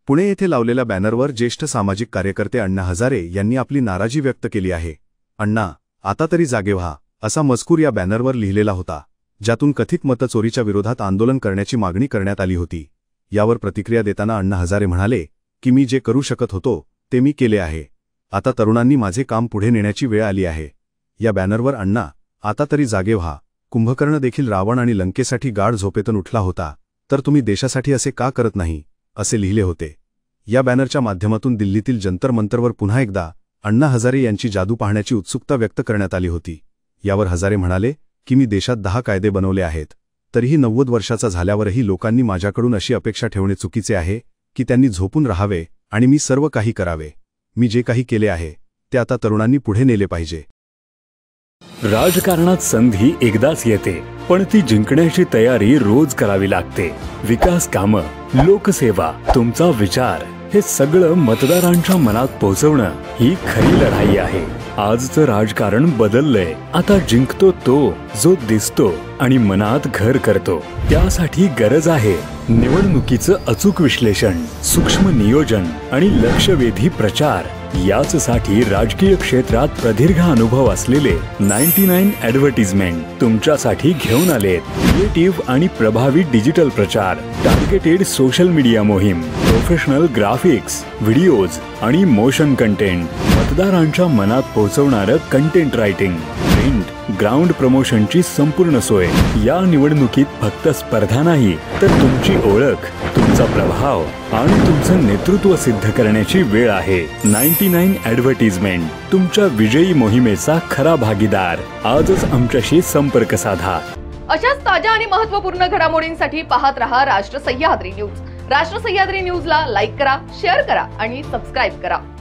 पुणे येथे लावलेल्या बॅनरवर ज्येष्ठ सामाजिक कार्यकर्ते अण्णा हजारे यांनी आपली नाराजी व्यक्त केली आहे। अण्णा, आता तरी जागे व्हा, असा मजकूर या बॅनरवर लिहिलेला होता, ज्यातून कथित मतचोरीच्या विरोधात आंदोलन करण्याची मागणी करण्यात आली होती। यावर प्रतिक्रिया देताना अण्णा हजारे म्हणाले की मी जे करू शकत होतो ते मी केले आहे। आता तरुणांनी माझे काम पुढे नेण्याची वेळ आली आहे। या बॅनरवर अण्णा, आता तरी जागे व्हा, कुंभकर्ण देखील रावण आणि लंकेसाठी गाढ झोपेतून उठला होता, तर तुम्ही देशासाठी असे का करत नाही, असे लिहिले होते। या बॅनरच्या माध्यमातून दिल्लीतील जंतर मंतरवर पुन्हा एकदा अण्णा हजारे यांची जादू पाहण्याची उत्सुकता व्यक्त करण्यात आली होती। यावर हजारे म्हणाले की मी देशात 10 कायदे बनवले आहेत, तरीही 90 वर्षाचा झाल्यावरही लोकांनी माझ्याकडून अशी अपेक्षा ठेवणे चुकीचे आहे की त्यांनी झोपून राहावे आणि मी सर्व काही करावे। मी जे काही केले आहे ते आता तरुणांनी पुढे नेले पाहिजे। राजकारणात संधी एकदाच येते, पण ती जिंकण्याची तयारी रोज करावी लागते। विकास कामं, लोकसेवा, तुमचा विचार हे सगळं मतदारांच्या मनात पोहोचवणं ही खरी लढाई आहे। आजचं राजकारण बदललंय। आता जिंकतो तो जो दिसतो आणि मनात घर करतो। त्यासाठी गरज आहे निवडणुकीचं अचूक विश्लेषण, सूक्ष्म नियोजन आणि लक्षवेधी प्रचार। याचसाठी राजकीय क्षेत्रात प्रदीर्घ अनुभव असलेले 99 ॲडव्हर्टिजमेंट तुमच्यासाठी घेऊन आलेत। क्रिएटिव्ह आणि प्रभावी डिजिटल प्रचार, टार्गेटेड सोशल मीडिया मोहीम, प्रोफेशनल ग्राफिक्स, व्हिडिओज आणि मोशन कंटेंट, मतदारांच्या मनात पोहोचवणारं कंटेंट रायटिंग, प्रिंट, ग्राउंड प्रमोशनची संपूर्ण सोय। या निवडणुकीत फक्त स्पर्धा नाही, तर तुमची ओळख, तुमचा प्रभाव आणि तुमचं नेतृत्व सिद्ध करण्याची वेळ आहे। 99 ॲडव्हर्टिजमेंट, तुमच्या विजयी मोहिमेचा खरा भागीदार। आजच आमच्याशी संपर्क साधा। अशाच ताज्या आणि महत्त्वपूर्ण घडामोडींसाठी पाहत रहा राष्ट्र सह्याद्री न्यूज। राष्ट्र सह्याद्री न्यूजला लाईक करा, शेअर करा आणि सबस्क्राइब करा।